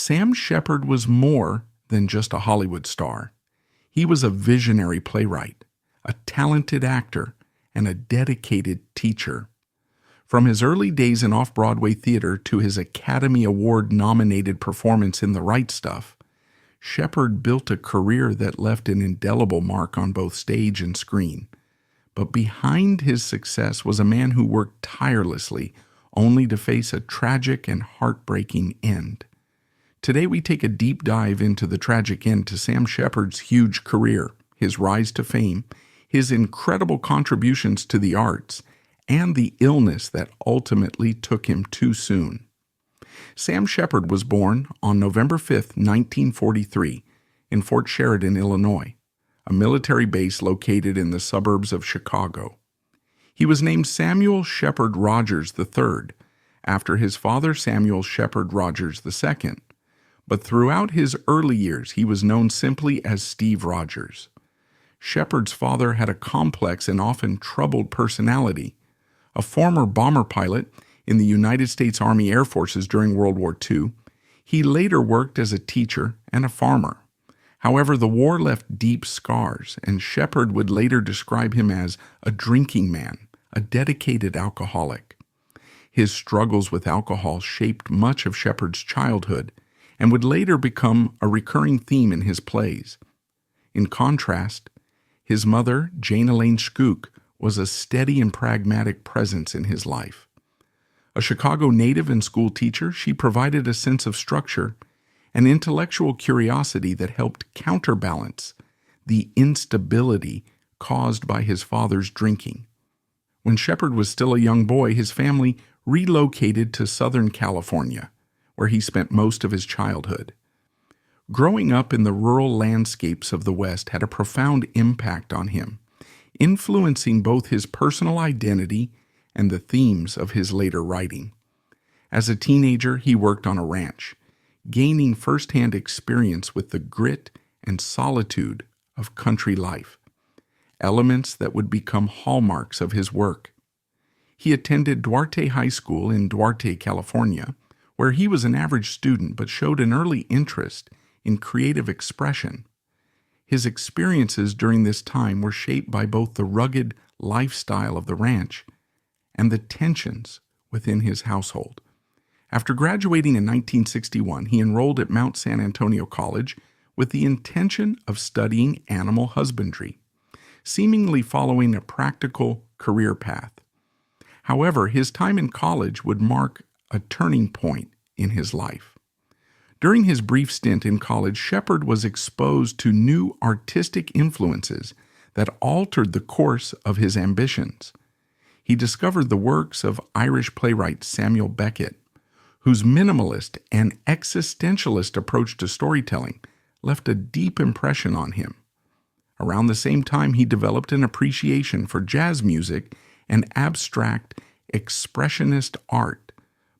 Sam Shepard was more than just a Hollywood star. He was a visionary playwright, a talented actor, and a dedicated teacher. From his early days in off-Broadway theater to his Academy Award-nominated performance in The Right Stuff, Shepard built a career that left an indelible mark on both stage and screen. But behind his success was a man who worked tirelessly, only to face a tragic and heartbreaking end. Today we take a deep dive into the tragic end to Sam Shepard's huge career, his rise to fame, his incredible contributions to the arts, and the illness that ultimately took him too soon. Sam Shepard was born on November 5, 1943, in Fort Sheridan, Illinois, a military base located in the suburbs of Chicago. He was named Samuel Shepard Rogers III, after his father Samuel Shepard Rogers II, but throughout his early years he was known simply as Steve Rogers. Shepard's father had a complex and often troubled personality. A former bomber pilot in the United States Army Air Forces during World War II, he later worked as a teacher and a farmer. However, the war left deep scars, and Shepard would later describe him as a drinking man, a dedicated alcoholic. His struggles with alcohol shaped much of Shepard's childhood and would later become a recurring theme in his plays. In contrast, his mother, Jane Elaine Skook, was a steady and pragmatic presence in his life. A Chicago native and school teacher, she provided a sense of structure and intellectual curiosity that helped counterbalance the instability caused by his father's drinking. When Shepard was still a young boy, his family relocated to Southern California, where he spent most of his childhood. Growing up in the rural landscapes of the West had a profound impact on him, influencing both his personal identity and the themes of his later writing. As a teenager, he worked on a ranch, gaining firsthand experience with the grit and solitude of country life, elements that would become hallmarks of his work. He attended Duarte High School in Duarte, California, where he was an average student but showed an early interest in creative expression. His experiences during this time were shaped by both the rugged lifestyle of the ranch and the tensions within his household. After graduating in 1961, he enrolled at Mount San Antonio College with the intention of studying animal husbandry, seemingly following a practical career path. However, his time in college would mark a turning point in his life. During his brief stint in college, Shepard was exposed to new artistic influences that altered the course of his ambitions. He discovered the works of Irish playwright Samuel Beckett, whose minimalist and existentialist approach to storytelling left a deep impression on him. Around the same time, he developed an appreciation for jazz music and abstract expressionist art,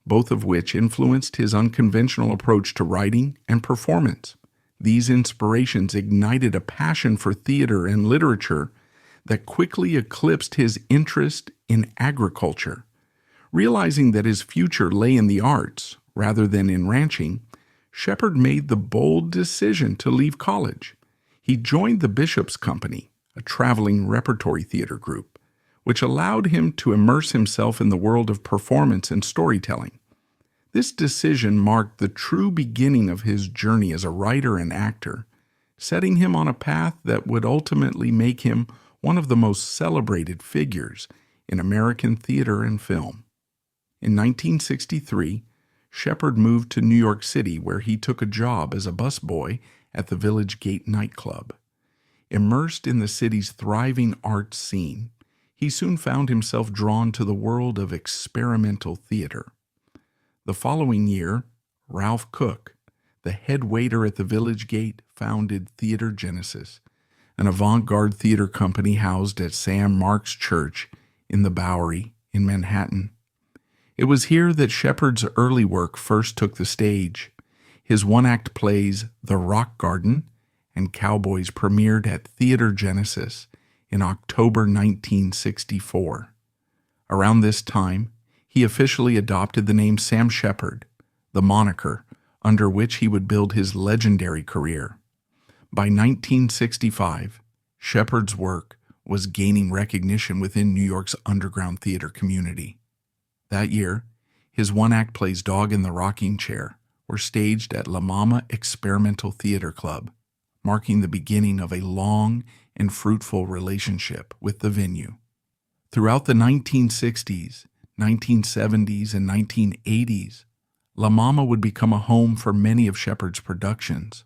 both of which influenced his unconventional approach to writing and performance. These inspirations ignited a passion for theater and literature that quickly eclipsed his interest in agriculture. Realizing that his future lay in the arts rather than in ranching, Shepard made the bold decision to leave college. He joined the Bishop's Company, a traveling repertory theater group, which allowed him to immerse himself in the world of performance and storytelling. This decision marked the true beginning of his journey as a writer and actor, setting him on a path that would ultimately make him one of the most celebrated figures in American theater and film. In 1963, Shepard moved to New York City, where he took a job as a busboy at the Village Gate nightclub. Immersed in the city's thriving arts scene, he soon found himself drawn to the world of experimental theater. The following year, Ralph Cook, the head waiter at the Village Gate, founded Theater Genesis, an avant-garde theater company housed at Sam Mark's Church in the Bowery in Manhattan. It was here that Shepard's early work first took the stage. His one-act plays The Rock Garden and Cowboys premiered at Theater Genesis in October 1964. Around this time, he officially adopted the name Sam Shepard, the moniker under which he would build his legendary career. By 1965, Shepard's work was gaining recognition within New York's underground theater community. That year, his one-act plays Dog in the Rocking Chair were staged at La Mama Experimental Theater Club, marking the beginning of a long and fruitful relationship with the venue. Throughout the 1960s, 1970s, and 1980s, La Mama would become a home for many of Shepard's productions,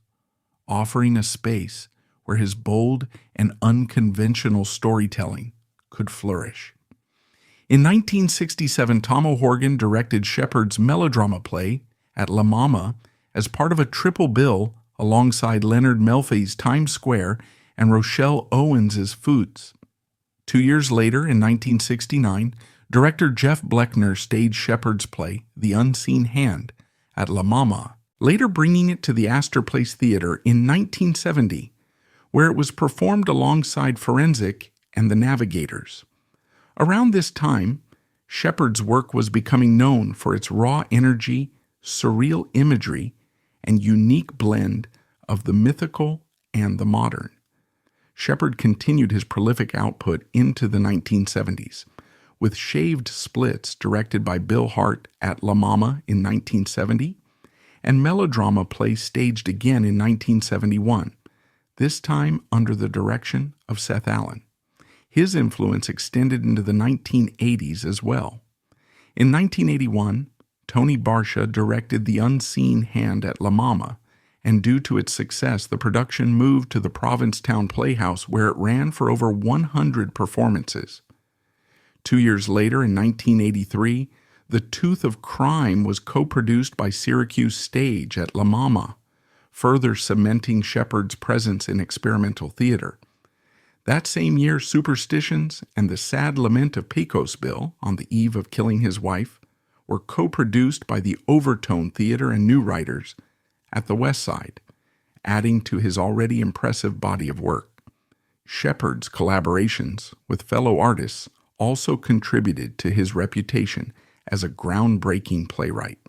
offering a space where his bold and unconventional storytelling could flourish. In 1967, Tom O'Horgan directed Shepard's melodrama play at La Mama as part of a triple bill alongside Leonard Melfi's Times Square and Rochelle Owens' Foots. 2 years later, in 1969, director Jeff Bleckner staged Shepard's play, The Unseen Hand, at La Mama, later bringing it to the Astor Place Theater in 1970, where it was performed alongside Forensic and The Navigators. Around this time, Shepard's work was becoming known for its raw energy, surreal imagery, and unique blend of the mythical and the modern. Shepard continued his prolific output into the 1970s, with Shaved Splits directed by Bill Hart at La Mama in 1970, and melodrama plays staged again in 1971, this time under the direction of Seth Allen. His influence extended into the 1980s as well. In 1981, Tony Barsha directed The Unseen Hand at La Mama, and due to its success, the production moved to the Provincetown Playhouse, where it ran for over 100 performances. 2 years later, in 1983, The Tooth of Crime was co-produced by Syracuse Stage at La Mama, further cementing Shepard's presence in experimental theater. That same year, Superstitions and The Sad Lament of Pecos Bill, on the eve of killing his wife, were co-produced by the Overtone Theater and New Writers at the West Side, adding to his already impressive body of work. Shepard's collaborations with fellow artists also contributed to his reputation as a groundbreaking playwright.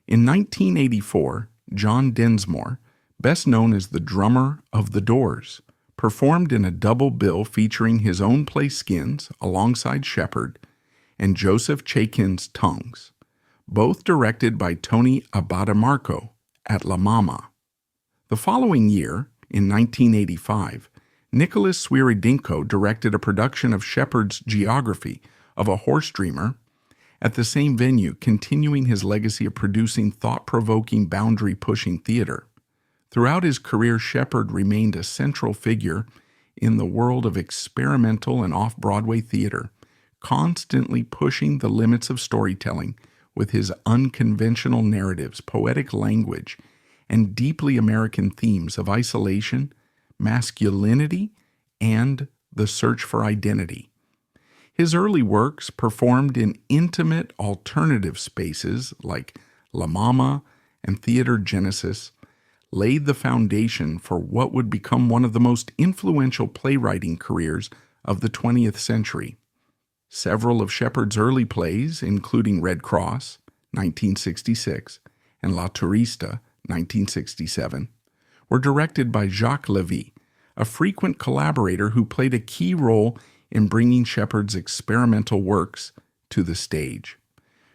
In 1984, John Densmore, best known as the drummer of The Doors, performed in a double bill featuring his own play Skins alongside Shepard and Joseph Chaikin's Tongues, both directed by Tony Abadamarco at La Mama. The following year, in 1985, Nicholas Swiridinko directed a production of Shepard's Geography of a Horse Dreamer at the same venue, continuing his legacy of producing thought-provoking, boundary-pushing theater. Throughout his career, Shepard remained a central figure in the world of experimental and off-Broadway theater, constantly pushing the limits of storytelling with his unconventional narratives, poetic language, and deeply American themes of isolation, masculinity, and the search for identity. His early works, performed in intimate alternative spaces like La Mama and Theater Genesis, laid the foundation for what would become one of the most influential playwriting careers of the 20th century. Several of Shepard's early plays, including Red Cross, 1966, and La Turista, 1967, were directed by Jacques Levy, a frequent collaborator who played a key role in bringing Shepard's experimental works to the stage.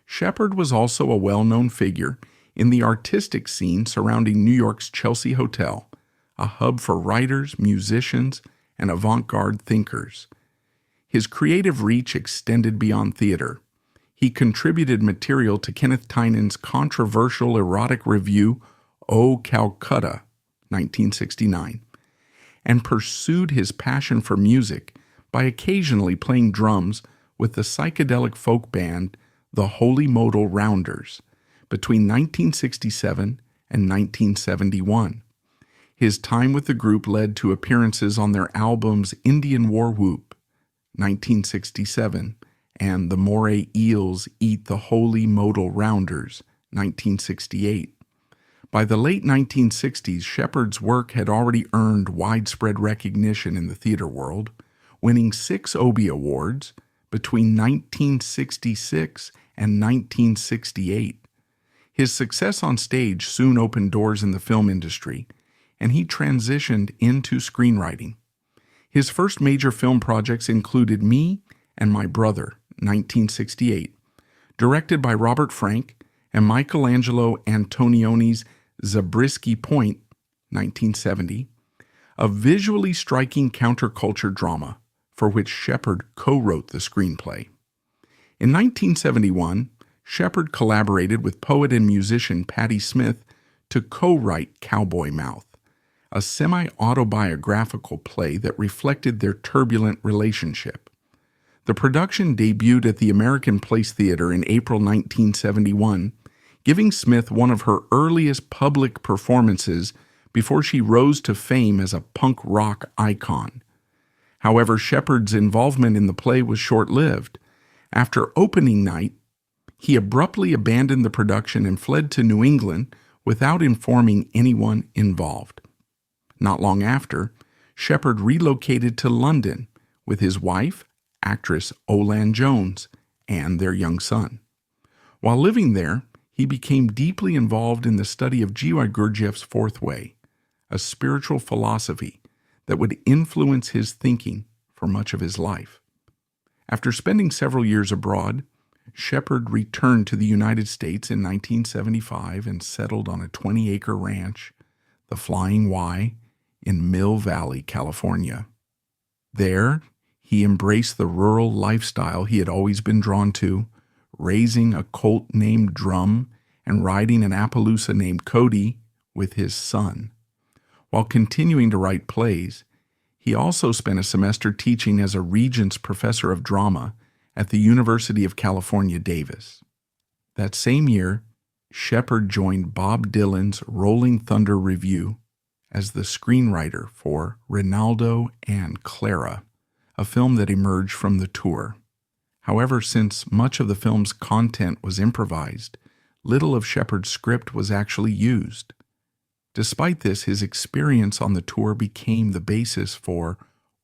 Shepard was also a well-known figure in the artistic scene surrounding New York's Chelsea Hotel, a hub for writers, musicians, and avant-garde thinkers. His creative reach extended beyond theater. He contributed material to Kenneth Tynan's controversial erotic review, O Calcutta, 1969, and pursued his passion for music by occasionally playing drums with the psychedelic folk band the Holy Modal Rounders between 1967 and 1971. His time with the group led to appearances on their albums Indian War Whoop, 1967, and The Moray Eels Eat the Holy Modal Rounders, 1968. By the late 1960s, Shepard's work had already earned widespread recognition in the theater world, winning 6 Obie Awards between 1966 and 1968. His success on stage soon opened doors in the film industry, and he transitioned into screenwriting. His first major film projects included Me and My Brother, 1968, directed by Robert Frank, and Michelangelo Antonioni's Zabriskie Point, 1970, a visually striking counterculture drama for which Shepard co-wrote the screenplay. In 1971, Shepard collaborated with poet and musician Patti Smith to co-write Cowboy Mouth, a semi-autobiographical play that reflected their turbulent relationship. The production debuted at the American Place Theater in April 1971, giving Smith one of her earliest public performances before she rose to fame as a punk rock icon. However, Shepard's involvement in the play was short-lived. After opening night, he abruptly abandoned the production and fled to New England without informing anyone involved. Not long after, Shepard relocated to London with his wife, actress Olan Jones, and their young son. While living there, he became deeply involved in the study of G.Y. Gurdjieff's Fourth Way, a spiritual philosophy that would influence his thinking for much of his life. After spending several years abroad, Shepard returned to the United States in 1975 and settled on a 20-acre ranch, the Flying Y, in Mill Valley, California. There, he embraced the rural lifestyle he had always been drawn to, raising a colt named Drum and riding an Appaloosa named Cody with his son. While continuing to write plays, he also spent a semester teaching as a Regents Professor of Drama at the University of California, Davis. That same year, Shepard joined Bob Dylan's Rolling Thunder Revue as the screenwriter for Rinaldo and Clara, a film that emerged from the tour. However, since much of the film's content was improvised, little of Shepard's script was actually used. Despite this, his experience on the tour became the basis for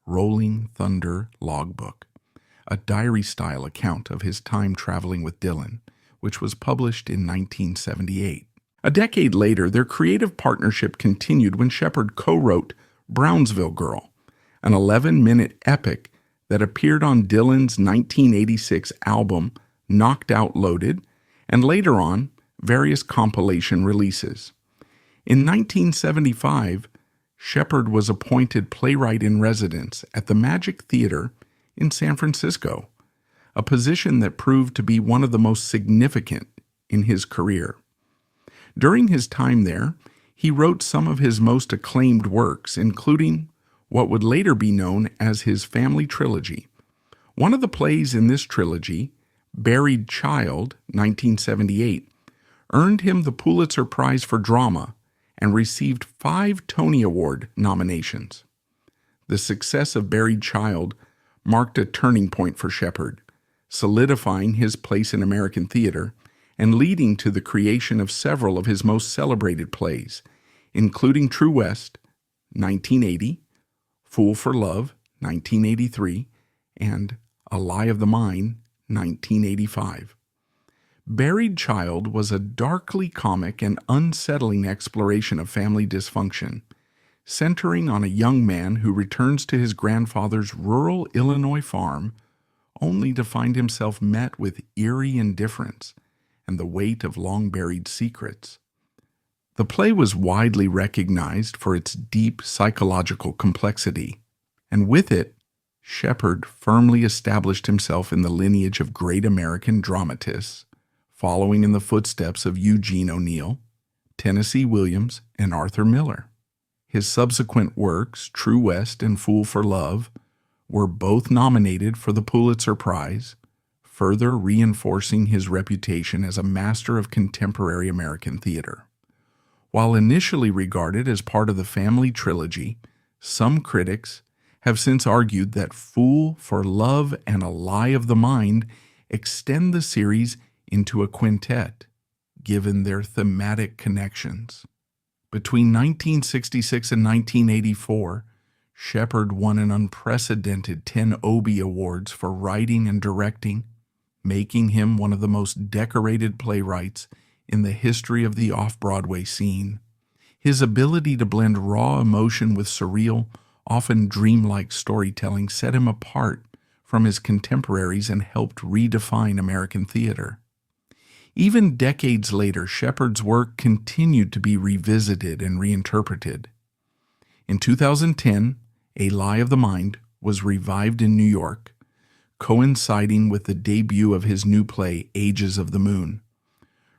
Rolling Thunder Logbook, a diary-style account of his time traveling with Dylan, which was published in 1978. A decade later, their creative partnership continued when Shepard co-wrote Brownsville Girl, an 11-minute epic that appeared on Dylan's 1986 album Knocked Out Loaded, and later on, various compilation releases. In 1975, Shepard was appointed playwright in residence at the Magic Theater in San Francisco, a position that proved to be one of the most significant in his career. During his time there, he wrote some of his most acclaimed works, including what would later be known as his family trilogy. One of the plays in this trilogy, Buried Child, 1978, earned him the Pulitzer Prize for Drama and received 5 Tony Award nominations. The success of Buried Child marked a turning point for Shepard, solidifying his place in American theater and leading to the creation of several of his most celebrated plays, including True West, 1980, Fool for Love, 1983, and A Lie of the Mind, 1985. Buried Child was a darkly comic and unsettling exploration of family dysfunction, centering on a young man who returns to his grandfather's rural Illinois farm only to find himself met with eerie indifference and the weight of long-buried secrets. The play was widely recognized for its deep psychological complexity, and with it, Shepard firmly established himself in the lineage of great American dramatists, following in the footsteps of Eugene O'Neill, Tennessee Williams, and Arthur Miller. His subsequent works, True West and Fool for Love, were both nominated for the Pulitzer Prize, further reinforcing his reputation as a master of contemporary American theater. While initially regarded as part of the family trilogy, some critics have since argued that Fool for Love and A Lie of the Mind extend the series into a quintet, given their thematic connections. Between 1966 and 1984, Shepard won an unprecedented 10 Obie Awards for writing and directing, making him one of the most decorated playwrights in the history of the off-Broadway scene. His ability to blend raw emotion with surreal, often dreamlike storytelling set him apart from his contemporaries and helped redefine American theater. Even decades later, Shepard's work continued to be revisited and reinterpreted. In 2010, A Lie of the Mind was revived in New York, coinciding with the debut of his new play, Ages of the Moon.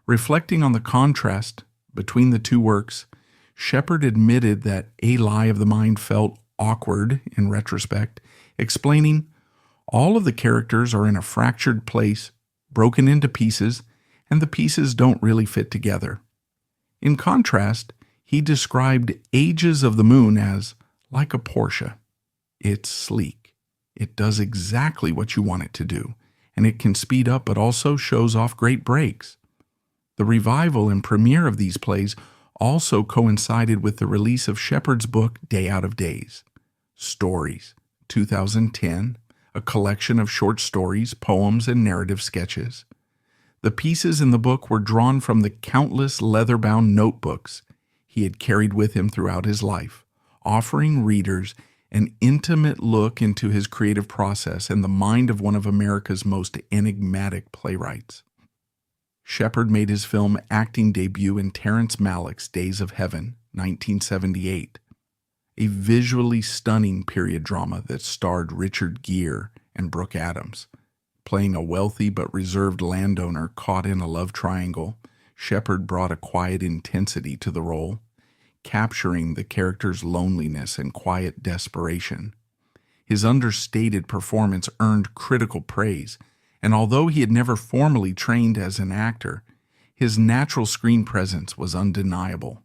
Reflecting on the contrast between the two works, Shepard admitted that A Lie of the Mind felt awkward in retrospect, explaining, "All of the characters are in a fractured place, broken into pieces, and the pieces don't really fit together." In contrast, he described Ages of the Moon as like a Porsche. It's sleek. It does exactly what you want it to do, and it can speed up but also shows off great breaks. The revival and premiere of these plays also coincided with the release of Shepard's book, Day Out of Days. Stories, 2010, a collection of short stories, poems, and narrative sketches. The pieces in the book were drawn from the countless leather-bound notebooks he had carried with him throughout his life, offering readers an intimate look into his creative process and the mind of one of America's most enigmatic playwrights. Shepard made his film acting debut in Terrence Malick's Days of Heaven, 1978, a visually stunning period drama that starred Richard Gere and Brooke Adams. Playing a wealthy but reserved landowner caught in a love triangle, Shepard brought a quiet intensity to the role, capturing the character's loneliness and quiet desperation. His understated performance earned critical praise, and although he had never formally trained as an actor, his natural screen presence was undeniable.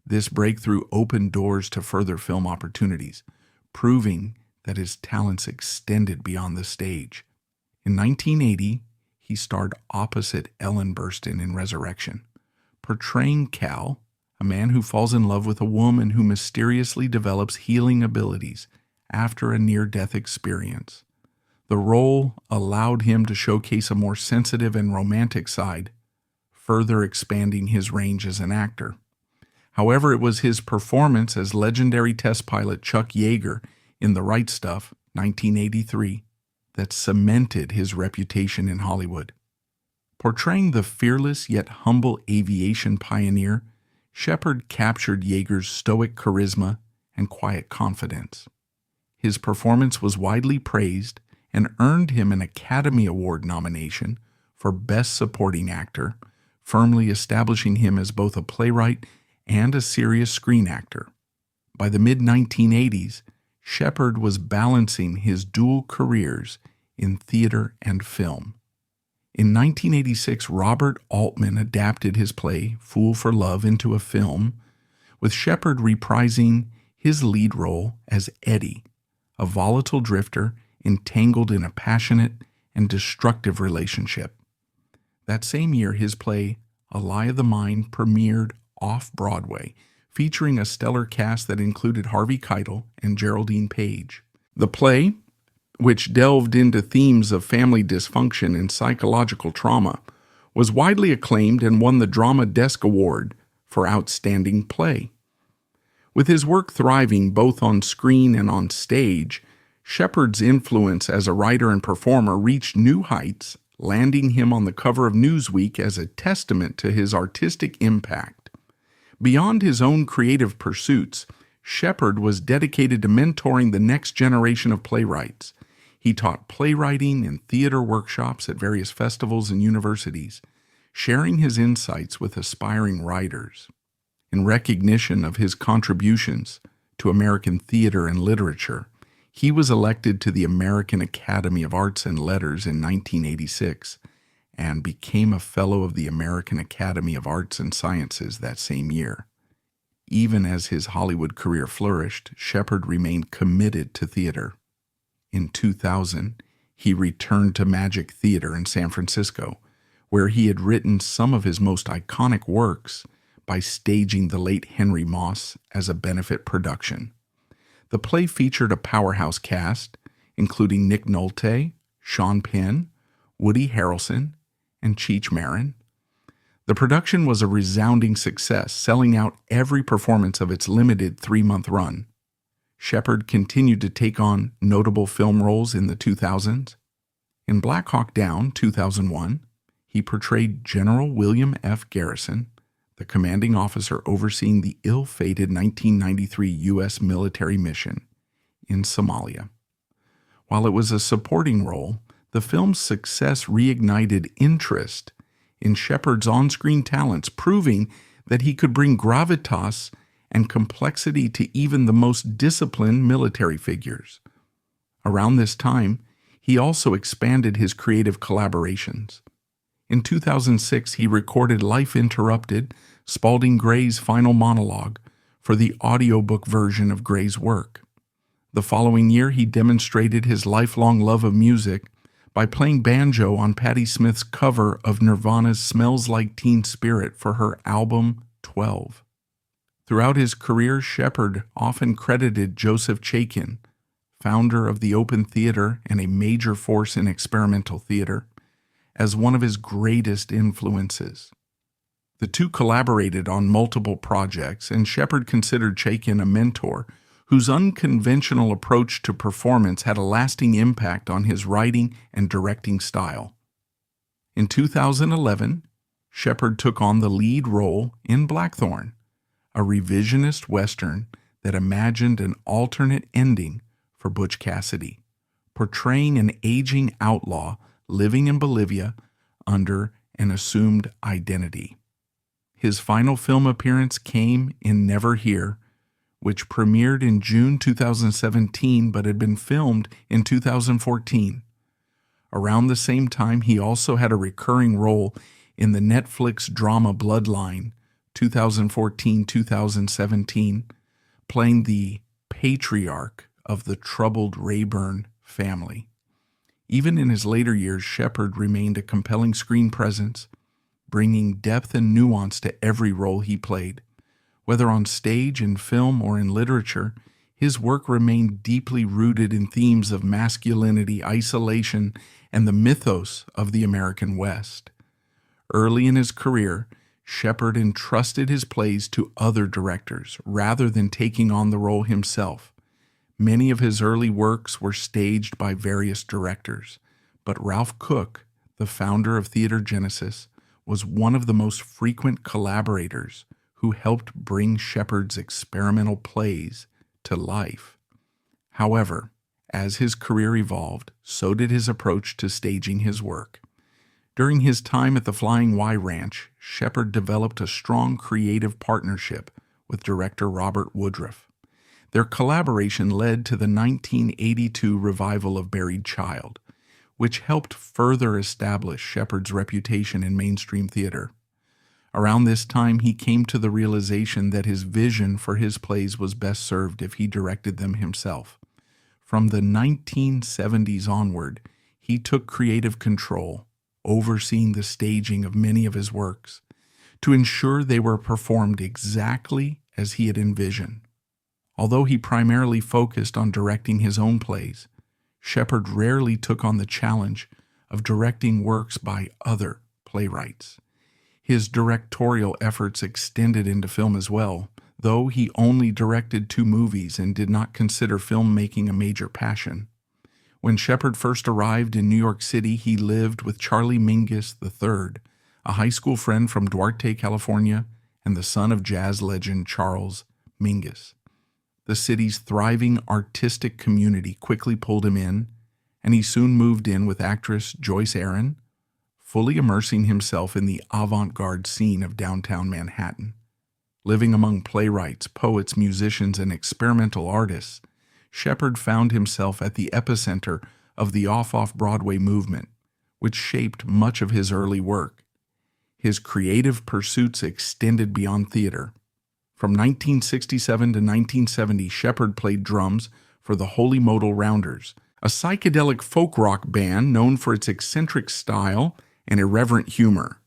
This breakthrough opened doors to further film opportunities, proving that his talents extended beyond the stage. In 1980, he starred opposite Ellen Burstyn in Resurrection, portraying Cal, a man who falls in love with a woman who mysteriously develops healing abilities after a near-death experience. The role allowed him to showcase a more sensitive and romantic side, further expanding his range as an actor. However, it was his performance as legendary test pilot Chuck Yeager in The Right Stuff, 1983, that cemented his reputation in Hollywood. Portraying the fearless yet humble aviation pioneer, Shepard captured Yeager's stoic charisma and quiet confidence. His performance was widely praised and earned him an Academy Award nomination for Best Supporting Actor, firmly establishing him as both a playwright and a serious screen actor. By the mid-1980s, Shepard was balancing his dual careers in theater and film. In 1986, Robert Altman adapted his play, Fool for Love, into a film, with Shepard reprising his lead role as Eddie, a volatile drifter entangled in a passionate and destructive relationship. That same year, his play, A Lie of the Mind, premiered off-Broadway, featuring a stellar cast that included Harvey Keitel and Geraldine Page. The play, which delved into themes of family dysfunction and psychological trauma, was widely acclaimed and won the Drama Desk Award for Outstanding Play. With his work thriving both on screen and on stage, Shepard's influence as a writer and performer reached new heights, landing him on the cover of Newsweek as a testament to his artistic impact. Beyond his own creative pursuits, Shepard was dedicated to mentoring the next generation of playwrights. He taught playwriting and theater workshops at various festivals and universities, sharing his insights with aspiring writers. In recognition of his contributions to American theater and literature, he was elected to the American Academy of Arts and Letters in 1986 and became a Fellow of the American Academy of Arts and Sciences that same year. Even as his Hollywood career flourished, Shepard remained committed to theater. In 2000, he returned to Magic Theater in San Francisco, where he had written some of his most iconic works by staging The Late Henry Moss as a benefit production. The play featured a powerhouse cast, including Nick Nolte, Sean Penn, Woody Harrelson, and Cheech Marin. The production was a resounding success, selling out every performance of its limited 3-month run. Shepard continued to take on notable film roles in the 2000s. In Black Hawk Down, 2001, he portrayed General William F. Garrison, the commanding officer overseeing the ill-fated 1993 U.S. military mission in Somalia. While it was a supporting role, the film's success reignited interest in Shepard's on-screen talents, proving that he could bring gravitas and complexity to even the most disciplined military figures. Around this time, he also expanded his creative collaborations. In 2006, he recorded Life Interrupted, Spalding Gray's final monologue, for the audiobook version of Gray's work. The following year, he demonstrated his lifelong love of music by playing banjo on Patti Smith's cover of Nirvana's Smells Like Teen Spirit for her album 12. Throughout his career, Shepard often credited Joseph Chaikin, founder of the Open Theater and a major force in experimental theater, as one of his greatest influences. The two collaborated on multiple projects, and Shepard considered Chaikin a mentor whose unconventional approach to performance had a lasting impact on his writing and directing style. In 2011, Shepard took on the lead role in Blackthorn, a revisionist Western that imagined an alternate ending for Butch Cassidy, portraying an aging outlaw living in Bolivia under an assumed identity. His final film appearance came in Never Here, which premiered in June 2017 but had been filmed in 2014. Around the same time, he also had a recurring role in the Netflix drama Bloodline, 2014-2017, playing the patriarch of the troubled Rayburn family. Even in his later years, Shepard remained a compelling screen presence, bringing depth and nuance to every role he played. Whether on stage, in film, or in literature, his work remained deeply rooted in themes of masculinity, isolation, and the mythos of the American West. Early in his career, Shepard entrusted his plays to other directors rather than taking on the role himself. Many of his early works were staged by various directors, but Ralph Cook, the founder of Theater Genesis, was one of the most frequent collaborators who helped bring Shepard's experimental plays to life. However, as his career evolved, so did his approach to staging his work. During his time at the Flying Y Ranch, Shepard developed a strong creative partnership with director Robert Woodruff. Their collaboration led to the 1982 revival of Buried Child, which helped further establish Shepard's reputation in mainstream theater. Around this time, he came to the realization that his vision for his plays was best served if he directed them himself. From the 1970s onward, he took creative control, overseeing the staging of many of his works, to ensure they were performed exactly as he had envisioned. Although he primarily focused on directing his own plays, Shepard rarely took on the challenge of directing works by other playwrights. His directorial efforts extended into film as well, though he only directed 2 movies and did not consider filmmaking a major passion. When Shepard first arrived in New York City, he lived with Charlie Mingus III, a high school friend from Duarte, California, and the son of jazz legend Charles Mingus. The city's thriving artistic community quickly pulled him in, and he soon moved in with actress Joyce Aaron, fully immersing himself in the avant-garde scene of downtown Manhattan. Living among playwrights, poets, musicians, and experimental artists, Shepard found himself at the epicenter of the off-Broadway movement, which shaped much of his early work. His creative pursuits extended beyond theater. From 1967 to 1970, Shepard played drums for the Holy Modal Rounders, a psychedelic folk rock band known for its eccentric style and irreverent humor.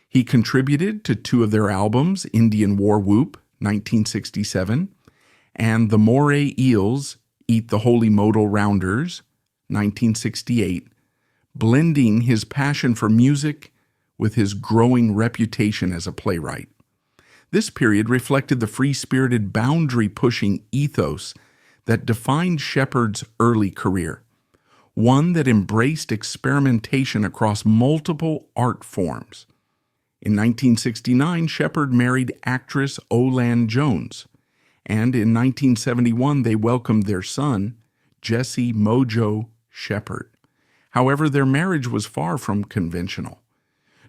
He contributed to 2 of their albums, Indian War Whoop, 1967, and the Moray Eels Eat the Holy Modal Rounders, 1968, blending his passion for music with his growing reputation as a playwright. This period reflected the free-spirited, boundary-pushing ethos that defined Shepard's early career, one that embraced experimentation across multiple art forms. In 1969, Shepard married actress Olan Jones, and in 1971 they welcomed their son, Jesse Mojo Shepard. However, their marriage was far from conventional.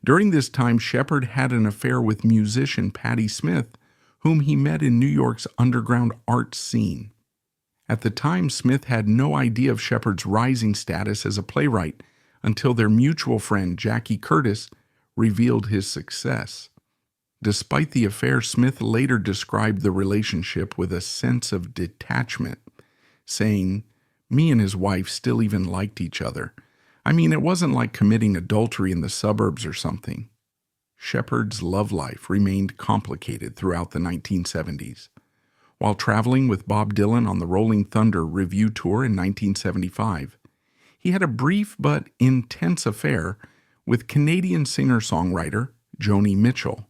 During this time, Shepard had an affair with musician Patti Smith, whom he met in New York's underground art scene. At the time, Smith had no idea of Shepard's rising status as a playwright until their mutual friend, Jackie Curtis, revealed his success. Despite the affair, Smith later described the relationship with a sense of detachment, saying, "Me and his wife still even liked each other. I mean, it wasn't like committing adultery in the suburbs or something." Shepard's love life remained complicated throughout the 1970s. While traveling with Bob Dylan on the Rolling Thunder Review Tour in 1975, he had a brief but intense affair with Canadian singer-songwriter Joni Mitchell.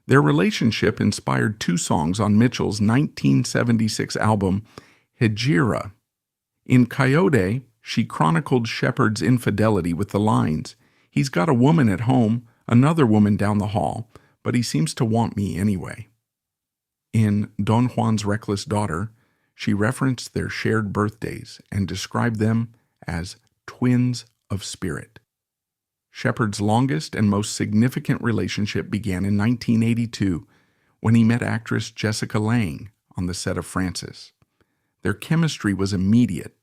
Their relationship inspired two songs on Mitchell's 1976 album, Hejira. In Coyote, she chronicled Shepard's infidelity with the lines, "He's got a woman at home, another woman down the hall, but he seems to want me anyway." In Don Juan's Reckless Daughter, she referenced their shared birthdays and described them as twins of spirit. Shepard's longest and most significant relationship began in 1982 when he met actress Jessica Lange on the set of Frances. Their chemistry was immediate,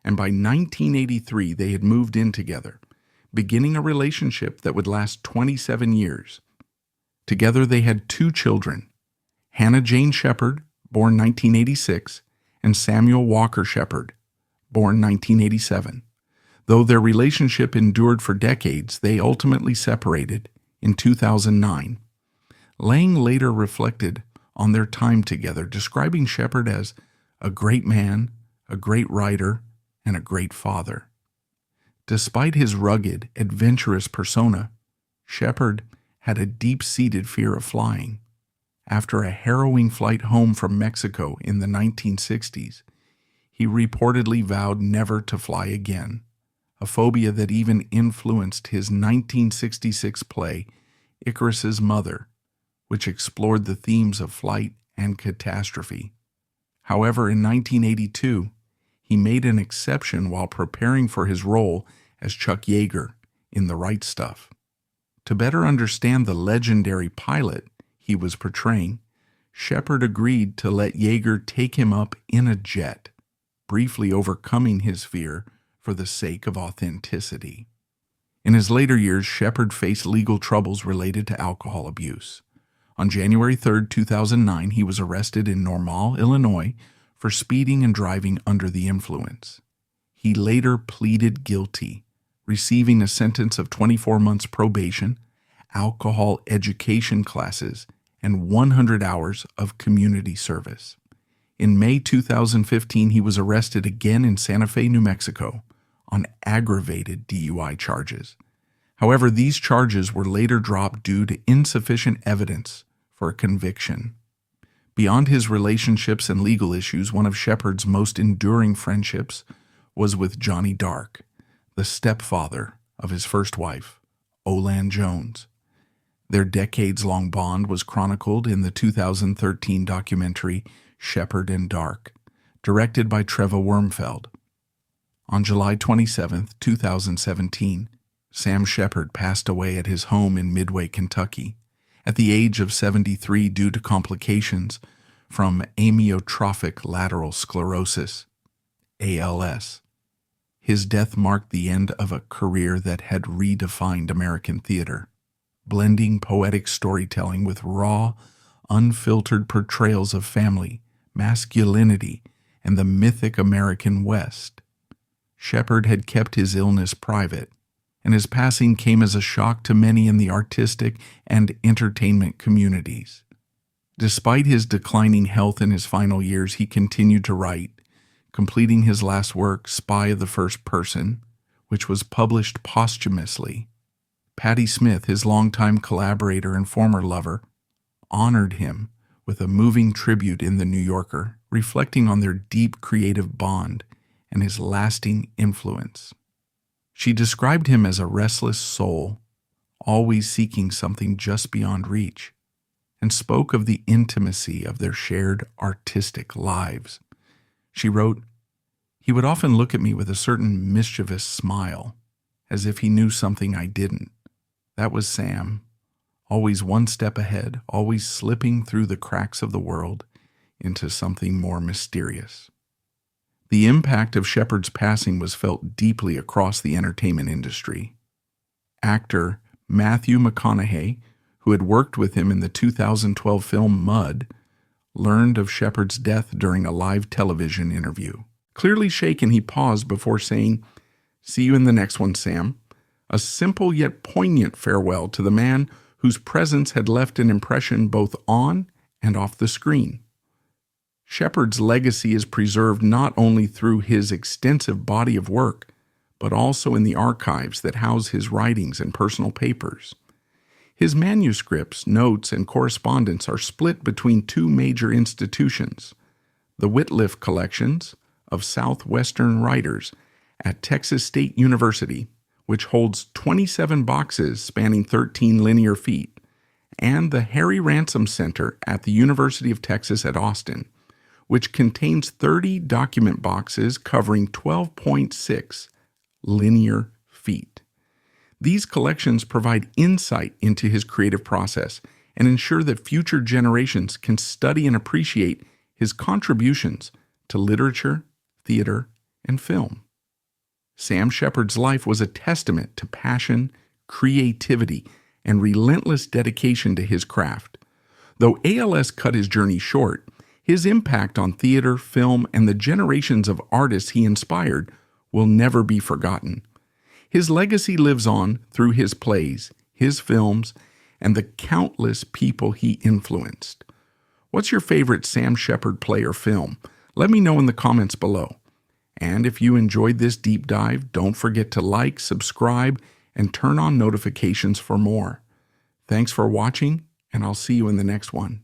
and by 1983 they had moved in together, beginning a relationship that would last 27 years. Together they had two children, Hannah Jane Shepard, born 1986, and Samuel Walker Shepard, born 1987. Though their relationship endured for decades, they ultimately separated in 2009. Lange later reflected on their time together, describing Shepard as a great man, a great writer, and a great father. Despite his rugged, adventurous persona, Shepard had a deep-seated fear of flying. After a harrowing flight home from Mexico in the 1960s, he reportedly vowed never to fly again, a phobia that even influenced his 1966 play, Icarus's Mother, which explored the themes of flight and catastrophe. However, in 1982, he made an exception while preparing for his role as Chuck Yeager in The Right Stuff. To better understand the legendary pilot he was portraying, Shepard agreed to let Yeager take him up in a jet, briefly overcoming his fear for the sake of authenticity. In his later years, Shepard faced legal troubles related to alcohol abuse. On January 3, 2009, he was arrested in Normal, Illinois, for speeding and driving under the influence. He later pleaded guilty, receiving a sentence of 24 months probation, alcohol education classes, and 100 hours of community service. In May 2015, he was arrested again in Santa Fe, New Mexico, on aggravated DUI charges. However, these charges were later dropped due to insufficient evidence for a conviction. Beyond his relationships and legal issues, one of Shepard's most enduring friendships was with Johnny Dark, the stepfather of his first wife, Olan Jones. Their decades-long bond was chronicled in the 2013 documentary Shepard and Dark, directed by Treva Wormfeld. On July 27, 2017, Sam Shepard passed away at his home in Midway, Kentucky, at the age of 73 due to complications from amyotrophic lateral sclerosis, ALS. His death marked the end of a career that had redefined American theater, blending poetic storytelling with raw, unfiltered portrayals of family, masculinity, and the mythic American West. Shepard had kept his illness private, and his passing came as a shock to many in the artistic and entertainment communities. Despite his declining health in his final years, he continued to write, completing his last work, Spy of the First Person, which was published posthumously. Patti Smith, his longtime collaborator and former lover, honored him with a moving tribute in The New Yorker, reflecting on their deep creative bond and his lasting influence. She described him as a restless soul, always seeking something just beyond reach, and spoke of the intimacy of their shared artistic lives. She wrote, "He would often look at me with a certain mischievous smile, as if he knew something I didn't. That was Sam, always one step ahead, always slipping through the cracks of the world into something more mysterious." The impact of Shepard's passing was felt deeply across the entertainment industry. Actor Matthew McConaughey, who had worked with him in the 2012 film Mud, learned of Shepard's death during a live television interview. Clearly shaken, he paused before saying, "See you in the next one, Sam." A simple yet poignant farewell to the man whose presence had left an impression both on and off the screen. Shepard's legacy is preserved not only through his extensive body of work, but also in the archives that house his writings and personal papers. His manuscripts, notes, and correspondence are split between two major institutions: the Whitliff Collections of Southwestern Writers at Texas State University, which holds 27 boxes spanning 13 linear feet, and the Harry Ransom Center at the University of Texas at Austin, which contains 30 document boxes covering 12.6 linear feet. These collections provide insight into his creative process and ensure that future generations can study and appreciate his contributions to literature, theater, and film. Sam Shepard's life was a testament to passion, creativity, and relentless dedication to his craft. Though ALS cut his journey short, his impact on theater, film, and the generations of artists he inspired will never be forgotten. His legacy lives on through his plays, his films, and the countless people he influenced. What's your favorite Sam Shepard play or film? Let me know in the comments below. And if you enjoyed this deep dive, don't forget to like, subscribe, and turn on notifications for more. Thanks for watching, and I'll see you in the next one.